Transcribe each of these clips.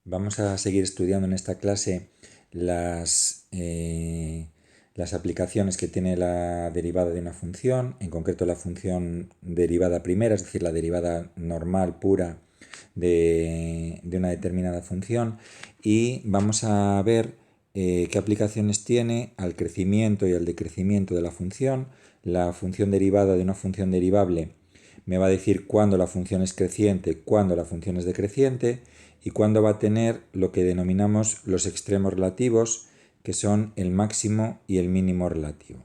Vamos a seguir estudiando en esta clase las aplicaciones que tiene la derivada de una función, en concreto la función derivada primera, es decir, la derivada normal, pura de una determinada función, y vamos a ver qué aplicaciones tiene al crecimiento y al decrecimiento de la función. La función derivada de una función derivable me va a decir cuándo la función es creciente, cuándo la función es decreciente y cuándo va a tener lo que denominamos los extremos relativos, que son el máximo y el mínimo relativo.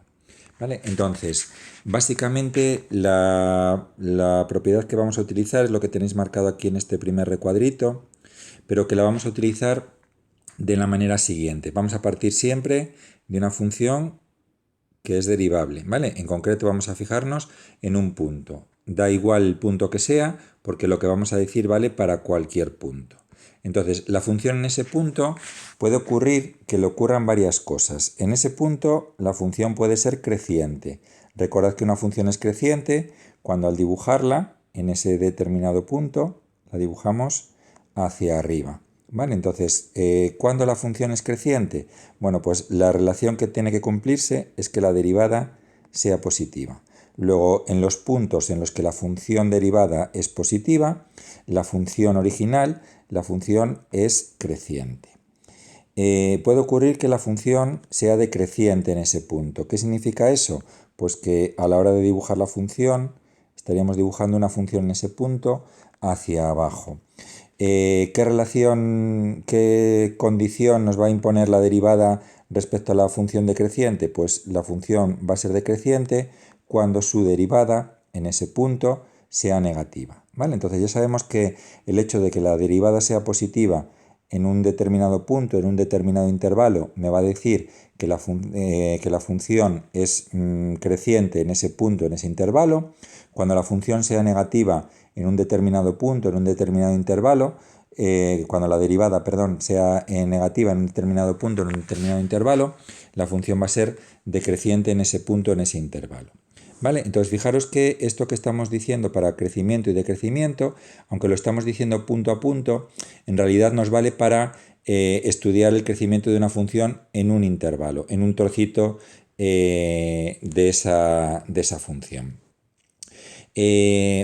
¿Vale? Entonces, básicamente la propiedad que vamos a utilizar es lo que tenéis marcado aquí en este primer recuadrito, pero que la vamos a utilizar de la manera siguiente. Vamos a partir siempre de una función que es derivable, ¿vale? En concreto vamos a fijarnos en un punto. Da igual el punto que sea, porque lo que vamos a decir vale para cualquier punto. Entonces, la función en ese punto puede ocurrir que le ocurran varias cosas. En ese punto, la función puede ser creciente. Recordad que una función es creciente cuando al dibujarla en ese determinado punto, la dibujamos hacia arriba. ¿Vale? Entonces, ¿cuándo la función es creciente? Bueno, pues la relación que tiene que cumplirse es que la derivada sea positiva. Luego, en los puntos en los que la función derivada es positiva, la función original, la función es creciente. Puede ocurrir que la función sea decreciente en ese punto. ¿Qué significa eso? Pues que a la hora de dibujar la función, estaríamos dibujando una función en ese punto hacia abajo. ¿Qué relación, qué condición nos va a imponer la derivada respecto a la función decreciente? Pues la función va a ser decreciente cuando su derivada en ese punto sea negativa. ¿Vale? Entonces ya sabemos que el hecho de que la derivada sea positiva en un determinado punto, en un determinado intervalo, me va a decir que la función es creciente en ese punto, en ese intervalo. Cuando la función sea negativa en un determinado punto, en un determinado intervalo, cuando la derivada, perdón, sea negativa en un determinado punto, en un determinado intervalo, la función va a ser decreciente en ese punto, en ese intervalo. ¿Vale? Entonces fijaros que esto que estamos diciendo para crecimiento y decrecimiento, aunque lo estamos diciendo punto a punto, en realidad nos vale para estudiar el crecimiento de una función en un intervalo, en un trocito de esa función.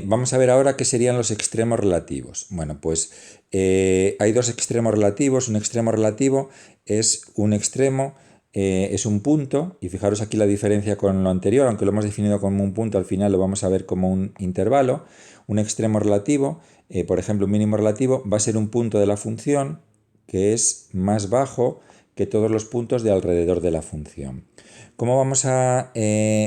Vamos a ver ahora qué serían los extremos relativos. Bueno, pues hay dos extremos relativos. Un extremo relativo es un extremo, es un punto, y fijaros aquí la diferencia con lo anterior, aunque lo hemos definido como un punto, al final lo vamos a ver como un intervalo. Un extremo relativo, por ejemplo, un mínimo relativo, va a ser un punto de la función que es más bajo que todos los puntos de alrededor de la función. ¿Cómo vamos a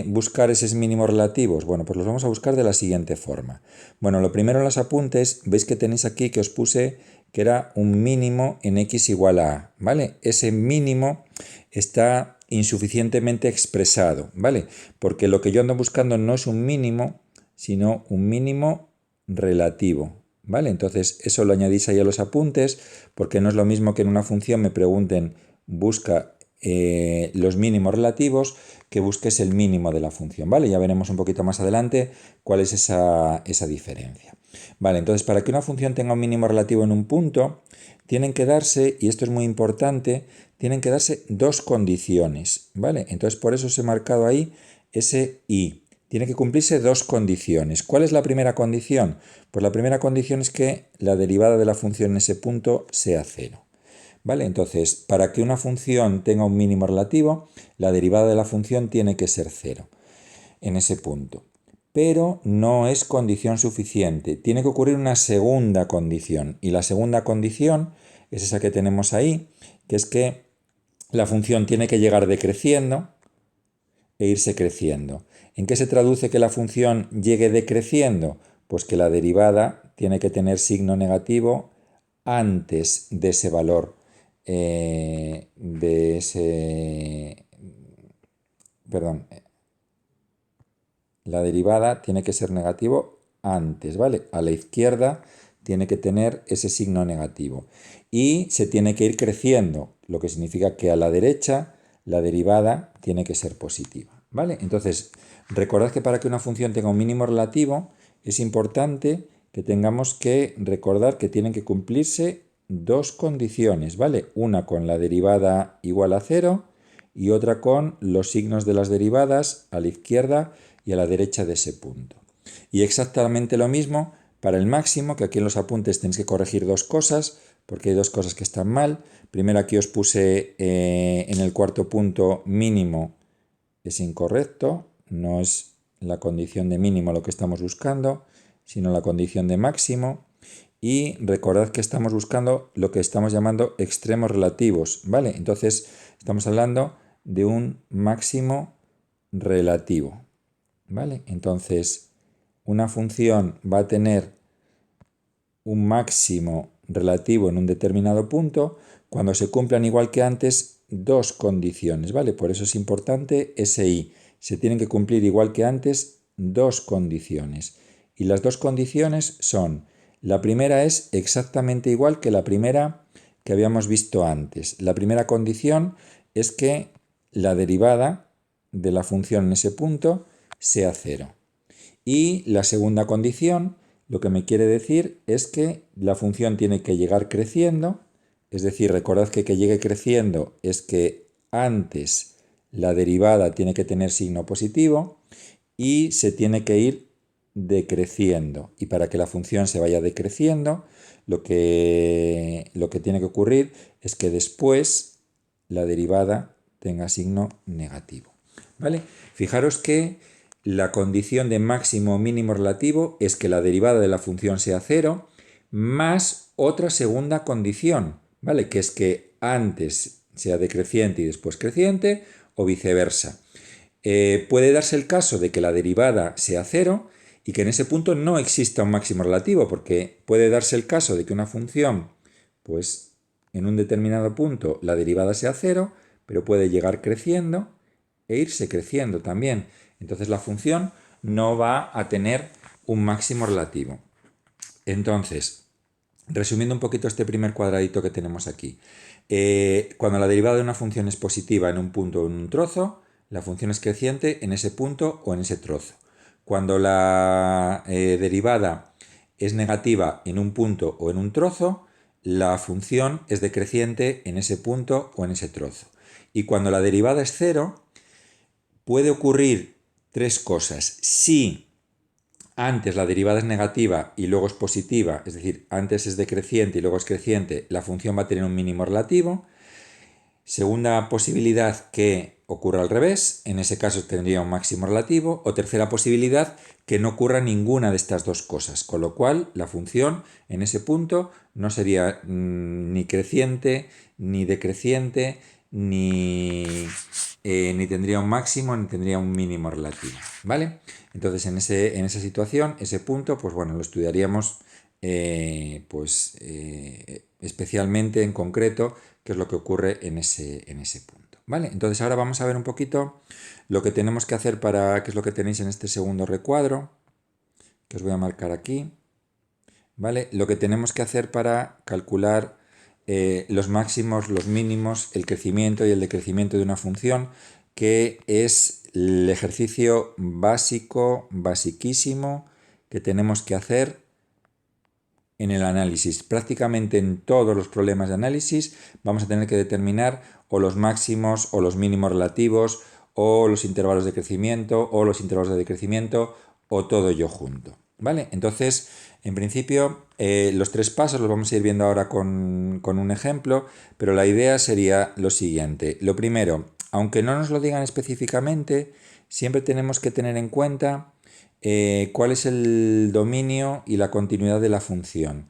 buscar esos mínimos relativos? Bueno, pues los vamos a buscar de la siguiente forma. Bueno, lo primero en los apuntes, veis que tenéis aquí que os puse que era un mínimo en x igual a a, ¿vale? Ese mínimo está insuficientemente expresado, ¿vale? Porque lo que yo ando buscando no es un mínimo, sino un mínimo relativo, ¿vale? Entonces eso lo añadís ahí a los apuntes, porque no es lo mismo que en una función me pregunten busca los mínimos relativos que busques el mínimo de la función, ¿vale? Ya veremos un poquito más adelante cuál es esa diferencia. Vale, entonces para que una función tenga un mínimo relativo en un punto, tienen que darse, y esto es muy importante, tienen que darse dos condiciones, ¿vale? Entonces por eso os he marcado ahí ese i. Tiene que cumplirse dos condiciones. ¿Cuál es la primera condición? Pues la primera condición es que la derivada de la función en ese punto sea cero. ¿Vale? Entonces, para que una función tenga un mínimo relativo, la derivada de la función tiene que ser cero en ese punto. Pero no es condición suficiente. Tiene que ocurrir una segunda condición. Y la segunda condición es esa que tenemos ahí, que es que la función tiene que llegar decreciendo e irse creciendo. ¿En qué se traduce que la función llegue decreciendo? Pues que la derivada tiene que tener signo negativo antes de ese valor, de ese... Perdón, la derivada tiene que ser negativo antes, ¿vale? A la izquierda tiene que tener ese signo negativo. Y se tiene que ir creciendo, lo que significa que a la derecha la derivada tiene que ser positiva, ¿vale? Entonces, recordad que para que una función tenga un mínimo relativo, es importante que tengamos que recordar que tienen que cumplirse dos condiciones, ¿vale? Una con la derivada igual a 0 y otra con los signos de las derivadas a la izquierda y a la derecha de ese punto. Y exactamente lo mismo para el máximo, que aquí en los apuntes tenéis que corregir dos cosas, porque hay dos cosas que están mal. Primero aquí os puse en el cuarto punto mínimo, es incorrecto, no es la condición de mínimo lo que estamos buscando, sino la condición de máximo. Y recordad que estamos buscando lo que estamos llamando extremos relativos, ¿vale? Entonces estamos hablando de un máximo relativo, ¿vale? Entonces una función va a tener un máximo relativo en un determinado punto cuando se cumplan igual que antes dos condiciones, ¿vale? Por eso es importante ese i. Se tienen que cumplir igual que antes dos condiciones. Y las dos condiciones son, la primera es exactamente igual que la primera que habíamos visto antes. La primera condición es que la derivada de la función en ese punto sea cero. Y la segunda condición, lo que me quiere decir es que la función tiene que llegar creciendo, es decir, recordad que llegue creciendo es que antes la derivada tiene que tener signo positivo y se tiene que ir decreciendo. Y para que la función se vaya decreciendo, lo que tiene que ocurrir es que después la derivada tenga signo negativo. ¿Vale? Fijaros que la condición de máximo o mínimo relativo es que la derivada de la función sea cero, más otra segunda condición, ¿vale? Que es que antes sea decreciente y después creciente, o viceversa. Puede darse el caso de que la derivada sea cero y que en ese punto no exista un máximo relativo, porque puede darse el caso de que una función, pues en un determinado punto la derivada sea cero, pero puede llegar creciendo e irse creciendo también. Entonces la función no va a tener un máximo relativo. Entonces, resumiendo un poquito este primer cuadradito que tenemos aquí, cuando la derivada de una función es positiva en un punto o en un trozo, la función es creciente en ese punto o en ese trozo. Cuando la derivada es negativa en un punto o en un trozo, la función es decreciente en ese punto o en ese trozo. Y cuando la derivada es cero, puede ocurrir tres cosas. Si antes la derivada es negativa y luego es positiva, es decir, antes es decreciente y luego es creciente, la función va a tener un mínimo relativo. Segunda posibilidad, que ocurra al revés, en ese caso tendría un máximo relativo. O tercera posibilidad, que no ocurra ninguna de estas dos cosas, con lo cual la función en ese punto no sería ni creciente, ni decreciente, ni tendría un máximo ni tendría un mínimo relativo, ¿vale? Entonces en esa situación, ese punto, pues bueno, lo estudiaríamos especialmente en concreto qué es lo que ocurre en ese punto, ¿vale? Entonces ahora vamos a ver un poquito lo que tenemos que hacer para, qué es lo que tenéis en este segundo recuadro, que os voy a marcar aquí, ¿vale? Lo que tenemos que hacer para calcular los máximos, los mínimos, el crecimiento y el decrecimiento de una función, que es el ejercicio básico, basiquísimo, que tenemos que hacer en el análisis. Prácticamente en todos los problemas de análisis vamos a tener que determinar o los máximos o los mínimos relativos o los intervalos de crecimiento o los intervalos de decrecimiento o todo ello junto. ¿Vale? Entonces, en principio, los tres pasos los vamos a ir viendo ahora con un ejemplo, pero la idea sería lo siguiente. Lo primero, aunque no nos lo digan específicamente, siempre tenemos que tener en cuenta cuál es el dominio y la continuidad de la función.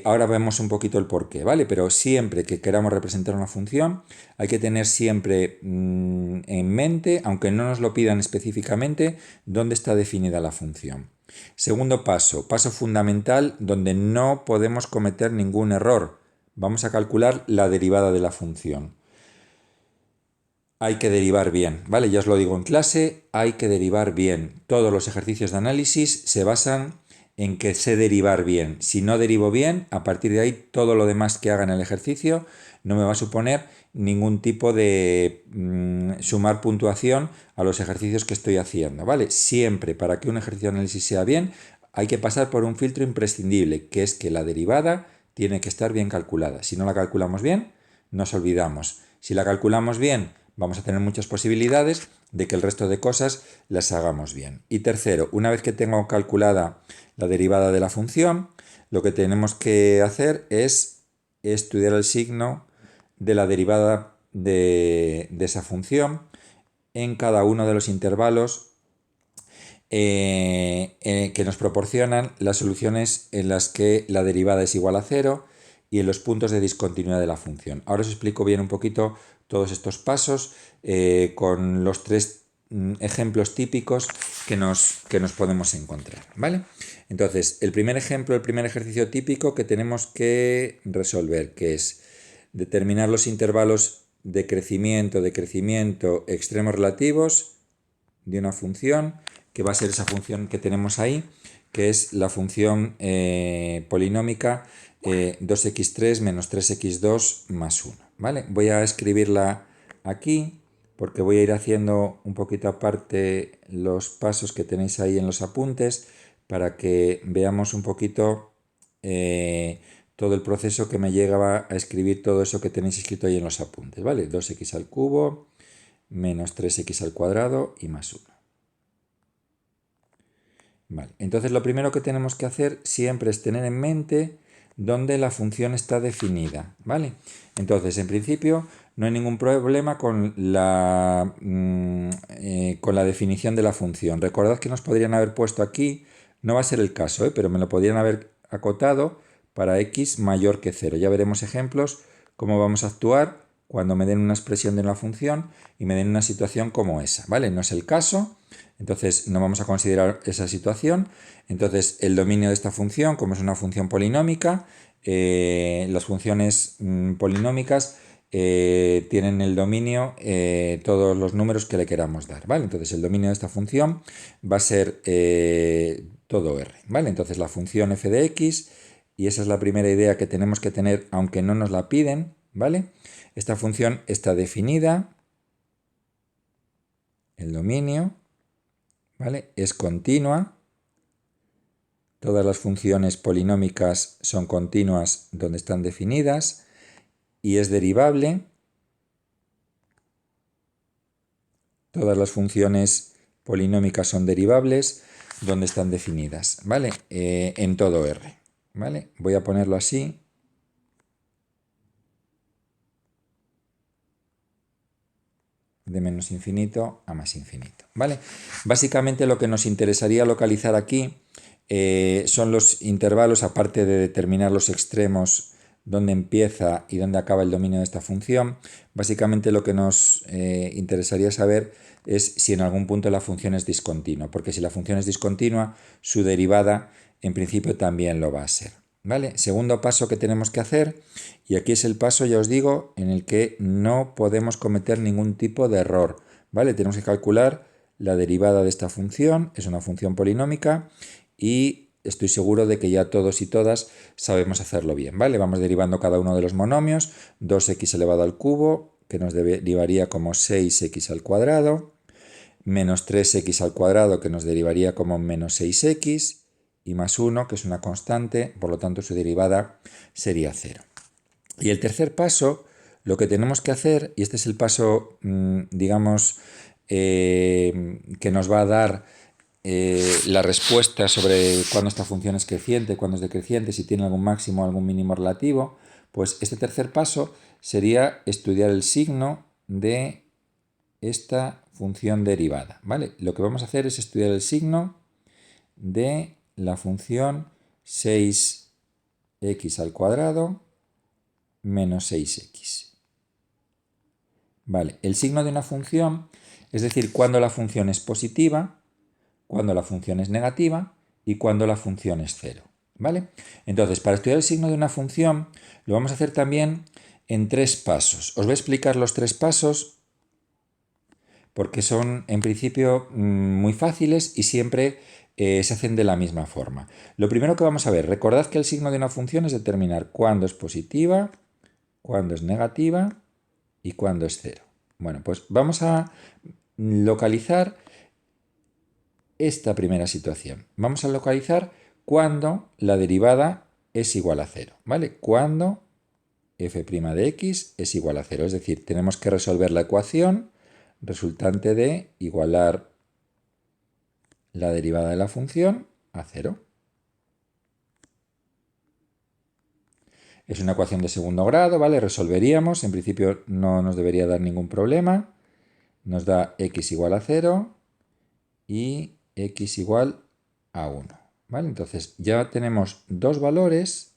Ahora vemos un poquito el porqué, ¿vale? Pero siempre que queramos representar una función, hay que tener siempre en mente, aunque no nos lo pidan específicamente, dónde está definida la función. Segundo paso, paso fundamental donde no podemos cometer ningún error. Vamos a calcular la derivada de la función. Hay que derivar bien, ¿vale? Ya os lo digo en clase, hay que derivar bien. Todos los ejercicios de análisis se basan en que sé derivar bien. Si no derivo bien, a partir de ahí todo lo demás que haga en el ejercicio no me va a suponer ningún tipo de sumar puntuación a los ejercicios que estoy haciendo, ¿vale? Siempre para que un ejercicio de análisis sea bien, hay que pasar por un filtro imprescindible, que es que la derivada tiene que estar bien calculada. Si no la calculamos bien, nos olvidamos. Si la calculamos bien, vamos a tener muchas posibilidades de que el resto de cosas las hagamos bien. Y tercero, una vez que tengo calculada la derivada de la función, lo que tenemos que hacer es estudiar el signo de la derivada de esa función en cada uno de los intervalos que nos proporcionan las soluciones en las que la derivada es igual a 0 y en los puntos de discontinuidad de la función. Ahora os explico bien un poquito todos estos pasos con los tres ejemplos típicos que nos podemos encontrar, ¿vale? Entonces, el primer ejemplo, el primer ejercicio típico que tenemos que resolver, que es determinar los intervalos de crecimiento, extremos relativos de una función, que va a ser esa función que tenemos ahí, que es la función polinómica 2x3 menos 3x2 más 1. ¿Vale? Voy a escribirla aquí porque voy a ir haciendo un poquito aparte los pasos que tenéis ahí en los apuntes para que veamos un poquito todo el proceso que me llegaba a escribir todo eso que tenéis escrito ahí en los apuntes. ¿Vale? 2x al cubo menos 3x al cuadrado y más 1. Vale, entonces lo primero que tenemos que hacer siempre es tener en mente dónde la función está definida, ¿vale? Entonces, en principio, no hay ningún problema con la definición de la función. Recordad que nos podrían haber puesto aquí, no va a ser el caso, pero me lo podrían haber acotado para x mayor que 0. Ya veremos ejemplos cómo vamos a actuar cuando me den una expresión de una función y me den una situación como esa, ¿vale? No es el caso, entonces no vamos a considerar esa situación. Entonces el dominio de esta función, como es una función polinómica, las funciones polinómicas tienen el dominio todos los números que le queramos dar, ¿vale? Entonces el dominio de esta función va a ser todo R, ¿vale? Entonces la función f de x, y esa es la primera idea que tenemos que tener aunque no nos la piden, ¿vale? Esta función está definida, el dominio, ¿vale? Es continua. Todas las funciones polinómicas son continuas donde están definidas y es derivable. Todas las funciones polinómicas son derivables donde están definidas, ¿vale? En todo R, ¿vale? Voy a ponerlo así. De menos infinito a más infinito, ¿vale? Básicamente lo que nos interesaría localizar aquí son los intervalos, aparte de determinar los extremos dónde empieza y dónde acaba el dominio de esta función. Básicamente lo que nos interesaría saber es si en algún punto la función es discontinua, porque si la función es discontinua, su derivada en principio también lo va a ser. ¿Vale? Segundo paso que tenemos que hacer, y aquí es el paso, ya os digo, en el que no podemos cometer ningún tipo de error, ¿vale? Tenemos que calcular la derivada de esta función, es una función polinómica, y estoy seguro de que ya todos y todas sabemos hacerlo bien, ¿vale? Vamos derivando cada uno de los monomios, 2x elevado al cubo, que nos derivaría como 6x al cuadrado, menos 3x al cuadrado, que nos derivaría como menos 6x, y más 1, que es una constante, por lo tanto su derivada sería 0. Y el tercer paso, lo que tenemos que hacer, y este es el paso, digamos, que nos va a dar la respuesta sobre cuándo esta función es creciente, cuándo es decreciente, si tiene algún máximo o algún mínimo relativo, pues este tercer paso sería estudiar el signo de esta función derivada, ¿vale? Lo que vamos a hacer es estudiar el signo de la función 6x al cuadrado menos 6x. Vale, el signo de una función, es decir, cuando la función es positiva, cuando la función es negativa y cuando la función es 0. ¿Vale? Entonces, para estudiar el signo de una función, lo vamos a hacer también en 3 pasos. Os voy a explicar los 3 pasos porque son, en principio, muy fáciles y siempre se hacen de la misma forma. Lo primero que vamos a ver, recordad que el signo de una función es determinar cuándo es positiva, cuándo es negativa y cuándo es 0. Bueno, pues vamos a localizar esta primera situación. Vamos a localizar cuándo la derivada es igual a 0, ¿vale? Cuando f' de x es igual a 0. Es decir, tenemos que resolver la ecuación resultante de igualar la derivada de la función a 0. Es una ecuación de segundo grado, ¿vale? Resolveríamos, en principio no nos debería dar ningún problema. Nos da x igual a 0 y x igual a 1, ¿vale? Entonces ya tenemos dos valores,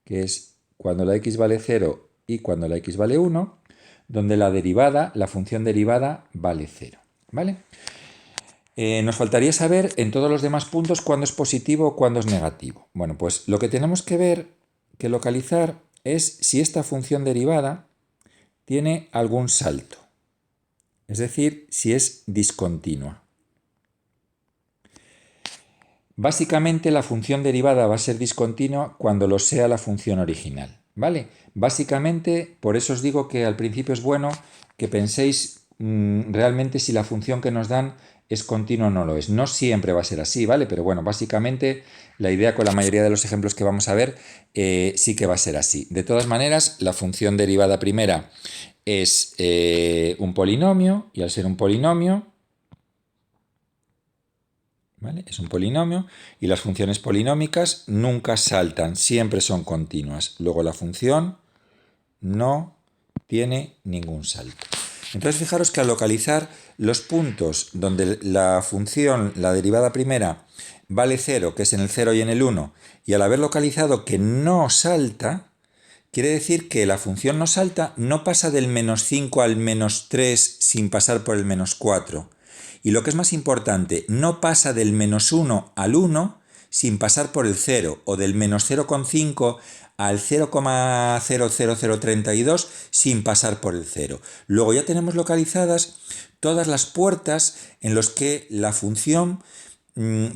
que es cuando la x vale 0 y cuando la x vale 1, donde la derivada, la función derivada, vale 0, ¿vale? Nos faltaría saber en todos los demás puntos cuándo es positivo o cuándo es negativo. Bueno, pues lo que tenemos que ver, que localizar, es si esta función derivada tiene algún salto. Es decir, si es discontinua. Básicamente la función derivada va a ser discontinua cuando lo sea la función original, ¿vale? Básicamente, por eso os digo que al principio es bueno que penséis realmente si la función que nos dan es continua o no lo es. No siempre va a ser así, ¿vale? Pero bueno, básicamente la idea con la mayoría de los ejemplos que vamos a ver sí que va a ser así. De todas maneras, la función derivada primera es un polinomio, y al ser un polinomio, ¿vale? Es un polinomio y las funciones polinómicas nunca saltan, siempre son continuas. Luego la función no tiene ningún salto. Entonces fijaros que al localizar los puntos donde la función, la derivada primera, vale 0, que es en el 0 y en el 1, y al haber localizado que no salta, quiere decir que la función no salta, no pasa del menos 5 al menos 3 sin pasar por el menos 4. Y lo que es más importante, no pasa del menos 1 al 1 sin pasar por el 0, o del menos 0,5 al 0,00032 sin pasar por el 0. Luego ya tenemos localizadas todas las puertas en las que la función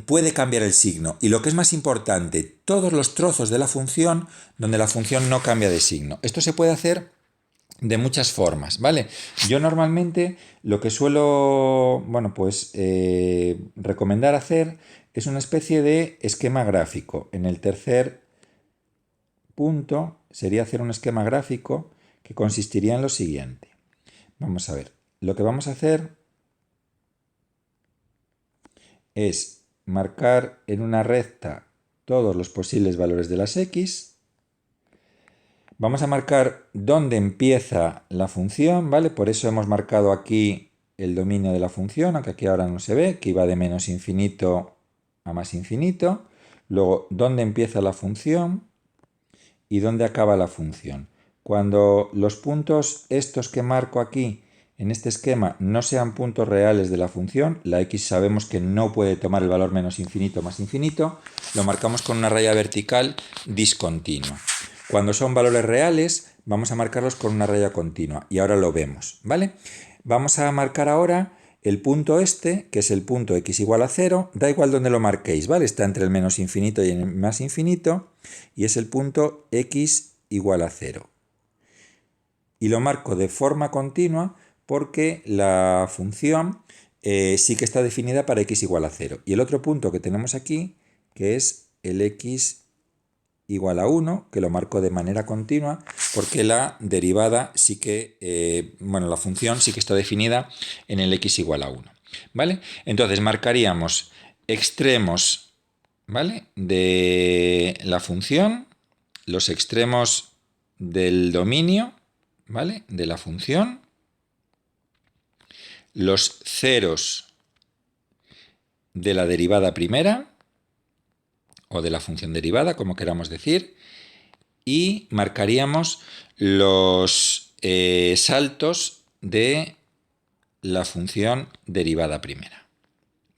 puede cambiar el signo. Y lo que es más importante, todos los trozos de la función donde la función no cambia de signo. Esto se puede hacer de muchas formas, ¿vale? Yo normalmente lo que suelo, bueno, pues recomendar hacer es una especie de esquema gráfico. En el tercer punto sería hacer un esquema gráfico que consistiría en lo siguiente. Vamos a ver, lo que vamos a hacer es marcar en una recta todos los posibles valores de las x. Vamos a marcar dónde empieza la función, ¿vale? Por eso hemos marcado aquí el dominio de la función, aunque aquí ahora no se ve, que iba de menos infinito a más infinito. Luego, dónde empieza la función y dónde acaba la función. Cuando los puntos estos que marco aquí en este esquema no sean puntos reales de la función, la x sabemos que no puede tomar el valor menos infinito más infinito, lo marcamos con una raya vertical discontinua. Cuando son valores reales, vamos a marcarlos con una raya continua, y ahora lo vemos, ¿vale? Vamos a marcar ahora el punto este, que es el punto x igual a 0, da igual donde lo marquéis, ¿vale? Está entre el menos infinito y el más infinito, y es el punto x igual a 0. Y lo marco de forma continua porque la función sí que está definida para x igual a 0. Y el otro punto que tenemos aquí, que es el x igual a 1, que lo marco de manera continua, porque la derivada sí que, la función sí que está definida en el x igual a 1. ¿Vale? Entonces marcaríamos extremos, ¿vale?, de la función, los extremos del dominio, ¿vale?, de la función, los ceros de la derivada primera, o de la función derivada, como queramos decir, y marcaríamos los saltos de la función derivada primera.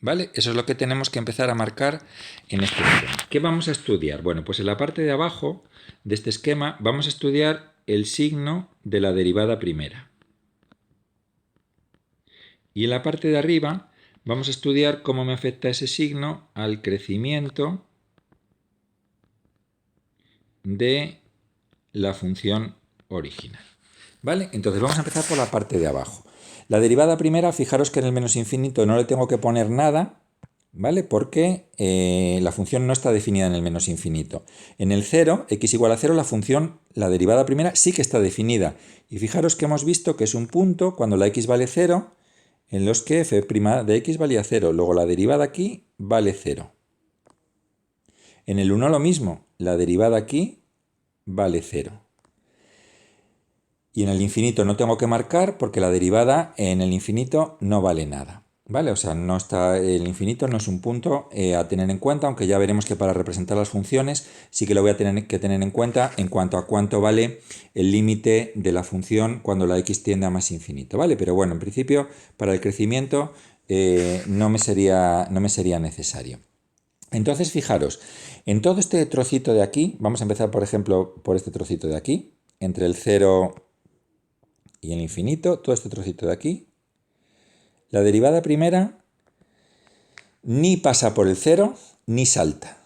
¿Vale? Eso es lo que tenemos que empezar a marcar en este esquema. ¿Qué vamos a estudiar? Bueno, pues en la parte de abajo de este esquema vamos a estudiar el signo de la derivada primera. Y en la parte de arriba vamos a estudiar cómo me afecta ese signo al crecimiento de la función original. ¿Vale? Entonces vamos a empezar por la parte de abajo. La derivada primera, fijaros que en el menos infinito no le tengo que poner nada, ¿vale? Porque la función no está definida en el menos infinito. En el 0, x igual a 0, la función, la derivada primera, sí que está definida. Y fijaros que hemos visto que es un punto cuando la x vale 0, en los que f' de x valía 0. Luego la derivada aquí vale 0. En el 1 lo mismo, la derivada aquí vale 0. Y en el infinito no tengo que marcar porque la derivada en el infinito no vale nada. ¿Vale? O sea, no está, el infinito no es un punto a tener en cuenta, aunque ya veremos que para representar las funciones sí que lo voy a tener que tener en cuenta en cuanto a cuánto vale el límite de la función cuando la x tiende a más infinito. ¿Vale? Pero bueno, en principio, para el crecimiento no me sería necesario. Entonces, fijaros, en todo este trocito de aquí, vamos a empezar, por ejemplo, por este trocito de aquí, entre el 0 y el infinito, todo este trocito de aquí, la derivada primera ni pasa por el 0 ni salta.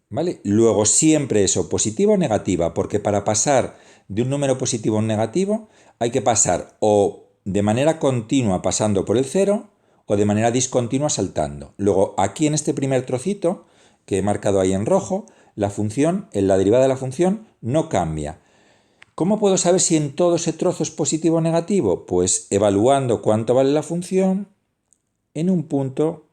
¿Vale? Luego siempre es o positiva o negativa, porque para pasar de un número positivo a un negativo hay que pasar o de manera continua pasando por el 0 o de manera discontinua saltando. Luego aquí en este primer trocito que he marcado ahí en rojo, la función, la derivada de la función no cambia. ¿Cómo puedo saber si en todo ese trozo es positivo o negativo? Pues evaluando cuánto vale la función en un punto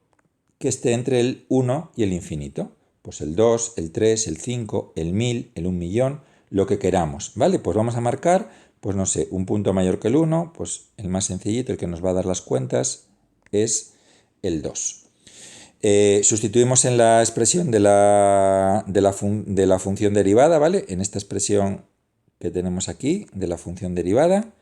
que esté entre el 1 y el infinito. Pues el 2, el 3, el 5, el 1000, el 1.000.000, lo que queramos. ¿Vale? Pues vamos a marcar, pues no sé, un punto mayor que el 1, pues el más sencillito, el que nos va a dar las cuentas, es el 2. Sustituimos en la expresión de la función derivada, ¿vale? En esta expresión que tenemos aquí, de la función derivada,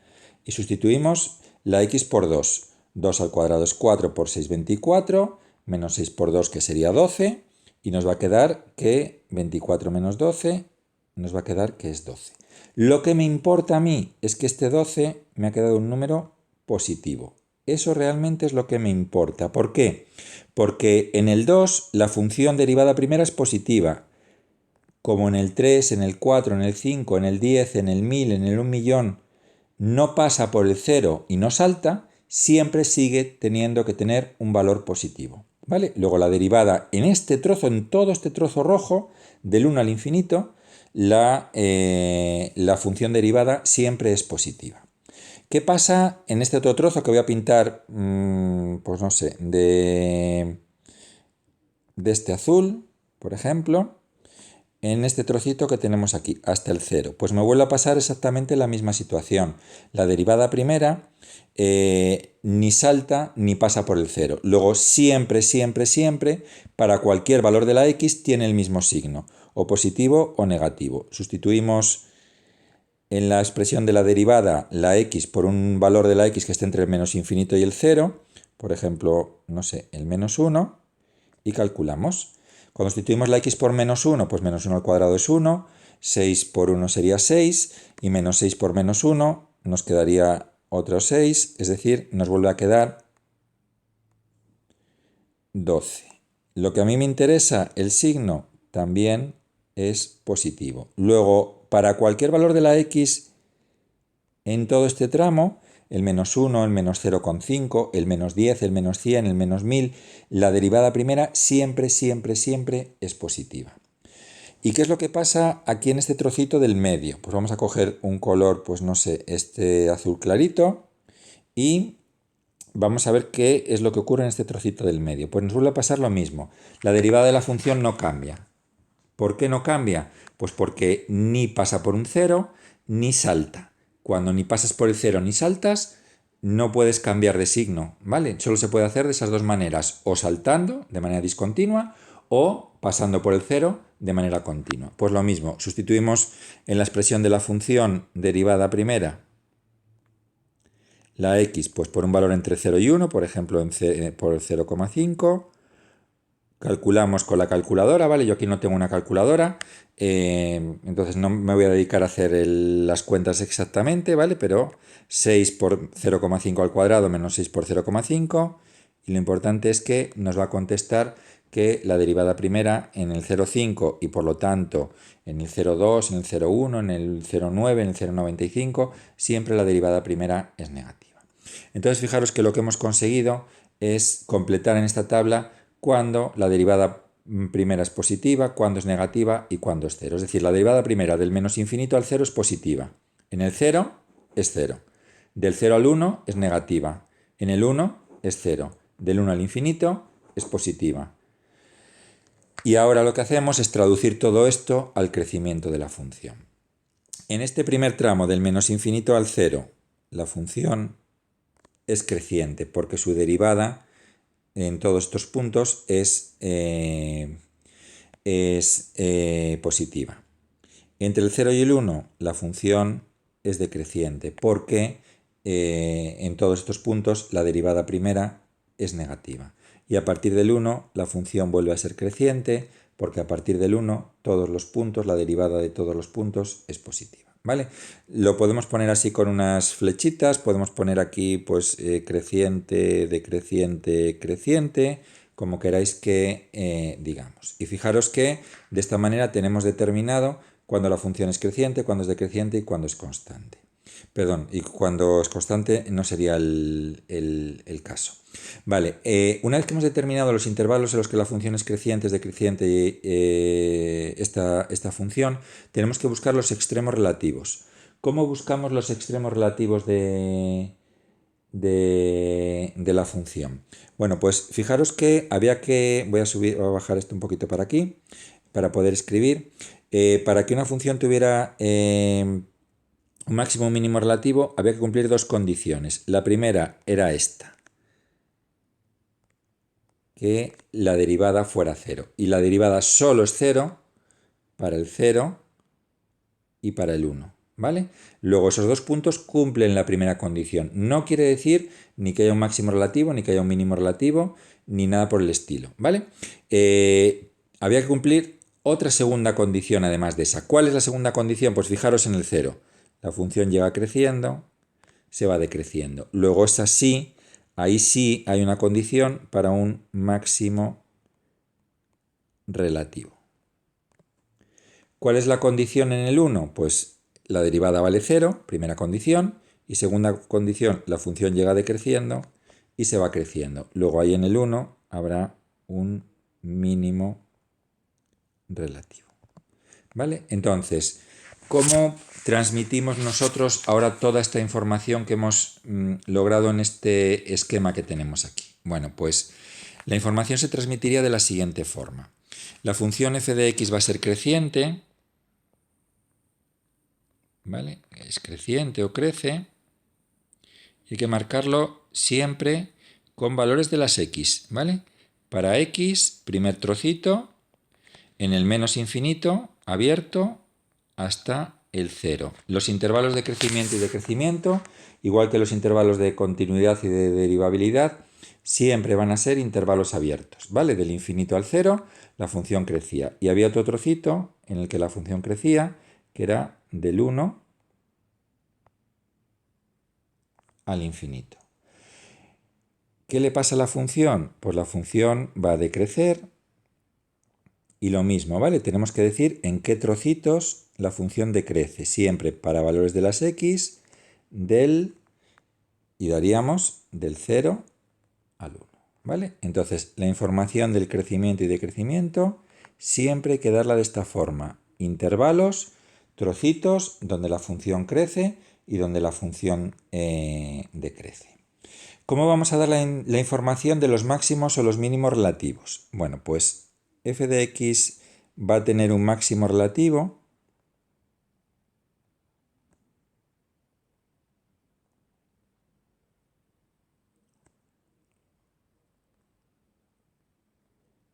y sustituimos la x por 2. 2 al cuadrado es 4 por 6, 24, menos 6 por 2, que sería 12, y nos va a quedar que 24 menos 12, nos va a quedar que es 12. Lo que me importa a mí es que este 12 me ha quedado un número positivo. Eso realmente es lo que me importa. ¿Por qué? Porque en el 2 la función derivada primera es positiva. Como en el 3, en el 4, en el 5, en el 10, en el 1000, en el 1.000.000 no pasa por el 0 y no salta, siempre sigue teniendo que tener un valor positivo. ¿Vale? Luego la derivada en este trozo, en todo este trozo rojo, del 1 al infinito, la función derivada siempre es positiva. ¿Qué pasa en este otro trozo que voy a pintar, pues no sé, de este azul, por ejemplo, en este trocito que tenemos aquí, hasta el 0? Pues me vuelve a pasar exactamente la misma situación. La derivada primera ni salta ni pasa por el 0. Luego siempre, siempre, siempre, para cualquier valor de la x tiene el mismo signo, o positivo o negativo. Sustituimos en la expresión de la derivada la x por un valor de la x que esté entre el menos infinito y el 0, por ejemplo, no sé, el menos 1, y calculamos. Cuando sustituimos la x por menos 1, pues menos 1 al cuadrado es 1, 6 por 1 sería 6, y menos 6 por menos 1 nos quedaría otro 6, es decir, nos vuelve a quedar 12. Lo que a mí me interesa, el signo, también es positivo. Luego, para cualquier valor de la x en todo este tramo, el menos 1, el menos 0,5, el menos 10, el menos 100, el menos 1000, la derivada primera siempre, siempre, siempre es positiva. ¿Y qué es lo que pasa aquí en este trocito del medio? Pues vamos a coger un color, pues no sé, este azul clarito, y vamos a ver qué es lo que ocurre en este trocito del medio. Pues nos vuelve a pasar lo mismo. La derivada de la función no cambia. ¿Por qué no cambia? Pues porque ni pasa por un 0 ni salta. Cuando ni pasas por el 0 ni saltas, no puedes cambiar de signo, ¿vale? Solo se puede hacer de esas dos maneras, o saltando de manera discontinua o pasando por el 0 de manera continua. Pues lo mismo, sustituimos en la expresión de la función derivada primera la x pues por un valor entre 0 y 1, por ejemplo por el 0,5. Calculamos con la calculadora, ¿vale? Yo aquí no tengo una calculadora, entonces no me voy a dedicar a hacer las cuentas exactamente, ¿vale? Pero 6 por 0,5 al cuadrado menos 6 por 0,5, y lo importante es que nos va a contestar que la derivada primera en el 0,5 y por lo tanto en el 0,2, en el 0,1, en el 0,9, en el 0,95, siempre la derivada primera es negativa. Entonces fijaros que lo que hemos conseguido es completar en esta tabla cuando la derivada primera es positiva, cuando es negativa y cuando es cero. Es decir, la derivada primera del menos infinito al cero es positiva. En el 0 es 0. Del 0 al 1 es negativa. En el 1 es 0. Del 1 al infinito es positiva. Y ahora lo que hacemos es traducir todo esto al crecimiento de la función. En este primer tramo del menos infinito al 0, la función es creciente porque su derivada en todos estos puntos es positiva. Entre el 0 y el 1 la función es decreciente porque en todos estos puntos la derivada primera es negativa. Y a partir del 1 la función vuelve a ser creciente porque a partir del 1 todos los puntos, la derivada de todos los puntos es positiva. ¿Vale? Lo podemos poner así con unas flechitas, podemos poner aquí pues creciente, decreciente, creciente, como queráis que digamos. Y fijaros que de esta manera tenemos determinado cuando la función es creciente, cuando es decreciente y cuando es constante. Perdón, y cuando es constante no sería el caso. Vale, una vez que hemos determinado los intervalos en los que la función es creciente, es decreciente esta función, tenemos que buscar los extremos relativos. ¿Cómo buscamos los extremos relativos de la función? Bueno, pues fijaros que había que... Voy a bajar esto un poquito para aquí, para poder escribir. Para que una función tuviera un máximo o mínimo relativo, había que cumplir dos condiciones. La primera era esta, que la derivada fuera 0. Y la derivada solo es 0 para el 0 y para el 1. ¿Vale? Luego esos dos puntos cumplen la primera condición. No quiere decir ni que haya un máximo relativo, ni que haya un mínimo relativo, ni nada por el estilo. ¿Vale? Había que cumplir otra segunda condición además de esa. ¿Cuál es la segunda condición? Pues fijaros en el 0. La función llega creciendo, se va decreciendo. Luego es así, ahí sí hay una condición para un máximo relativo. ¿Cuál es la condición en el 1? Pues la derivada vale 0, primera condición, y segunda condición, la función llega decreciendo y se va creciendo. Luego ahí en el 1 habrá un mínimo relativo. ¿Vale? Entonces, ¿cómo transmitimos nosotros ahora toda esta información que hemos logrado en este esquema que tenemos aquí? Bueno, pues la información se transmitiría de la siguiente forma. La función f de x va a ser creciente, ¿vale? Es creciente o crece. Hay que marcarlo siempre con valores de las x, ¿vale? Para x, primer trocito, en el menos infinito, abierto, hasta el 0. Los intervalos de crecimiento y decrecimiento, igual que los intervalos de continuidad y de derivabilidad, siempre van a ser intervalos abiertos, ¿vale? Del infinito al 0 la función crecía. Y había otro trocito en el que la función crecía, que era del 1 al infinito. ¿Qué le pasa a la función? Pues la función va a decrecer y lo mismo, ¿vale? Tenemos que decir en qué trocitos la función decrece, siempre para valores de las x, y daríamos del 0 al 1, ¿vale? Entonces, la información del crecimiento y decrecimiento siempre hay que darla de esta forma. Intervalos, trocitos, donde la función crece y donde la función decrece. ¿Cómo vamos a dar la información de los máximos o los mínimos relativos? Bueno, pues f de x va a tener un máximo relativo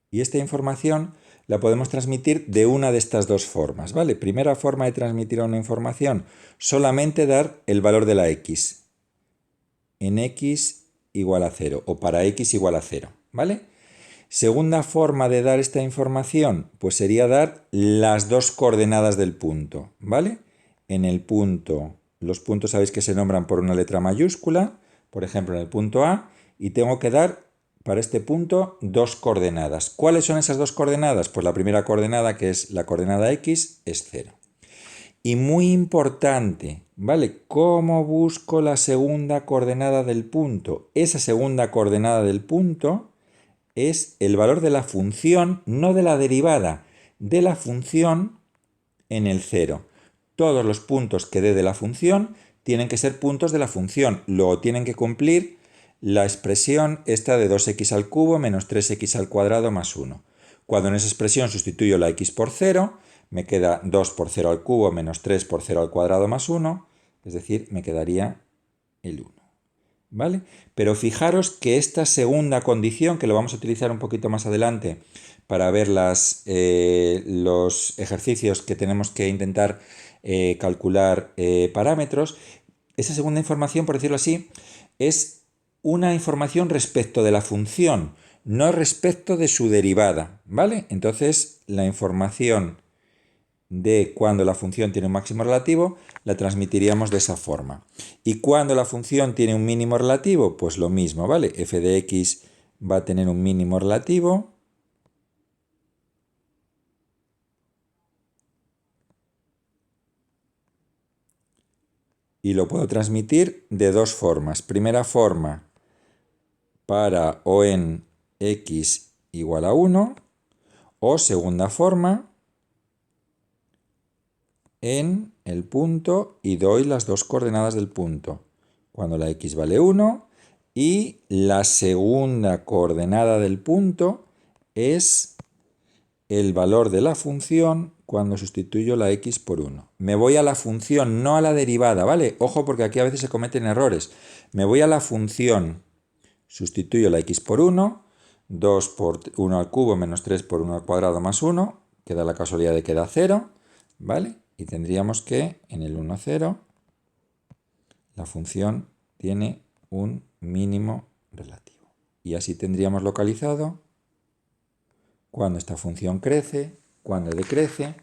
y esta información la podemos transmitir de una de estas dos formas, ¿vale? Primera forma de transmitir una información, solamente dar el valor de la x en x igual a 0 o para x igual a 0, ¿vale? Segunda forma de dar esta información, pues sería dar las dos coordenadas del punto, ¿vale? En el punto, los puntos sabéis que se nombran por una letra mayúscula, por ejemplo en el punto A, y tengo que dar para este punto dos coordenadas. ¿Cuáles son esas dos coordenadas? Pues la primera coordenada, que es la coordenada x, es 0. Y muy importante, ¿vale? ¿Cómo busco la segunda coordenada del punto? Esa segunda coordenada del punto es el valor de la función, no de la derivada, de la función en el 0. Todos los puntos que dé de la función tienen que ser puntos de la función. Luego tienen que cumplir la expresión esta de 2x al cubo menos 3x al cuadrado más 1. Cuando en esa expresión sustituyo la x por 0, me queda 2 por 0 al cubo menos 3 por 0 al cuadrado más 1, es decir, me quedaría el 1. ¿Vale? Pero fijaros que esta segunda condición, que lo vamos a utilizar un poquito más adelante para ver los ejercicios que tenemos que intentar calcular parámetros, esa segunda información, por decirlo así, es una información respecto de la función, no respecto de su derivada, ¿vale? Entonces, la información de cuando la función tiene un máximo relativo, la transmitiríamos de esa forma. Y cuando la función tiene un mínimo relativo, pues lo mismo, ¿vale? F de x va a tener un mínimo relativo. Y lo puedo transmitir de dos formas. Primera forma, para o en x igual a 1. O segunda forma, en el punto y doy las dos coordenadas del punto. Cuando la x vale 1 y la segunda coordenada del punto es el valor de la función cuando sustituyo la x por 1. Me voy a la función, no a la derivada, ¿vale? Ojo porque aquí a veces se cometen errores. Me voy a la función, sustituyo la x por 1, 2 por 1 al cubo menos 3 por 1 al cuadrado más 1, queda la casualidad de que da 0, ¿vale? Y tendríamos que en el 1, 0, la función tiene un mínimo relativo. Y así tendríamos localizado cuando esta función crece, cuando decrece,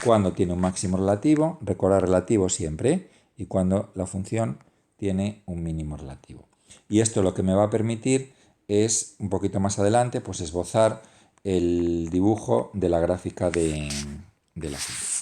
cuando tiene un máximo relativo, recordar relativo siempre, y cuando la función tiene un mínimo relativo. Y esto lo que me va a permitir es, un poquito más adelante, pues esbozar el dibujo de la gráfica de la función.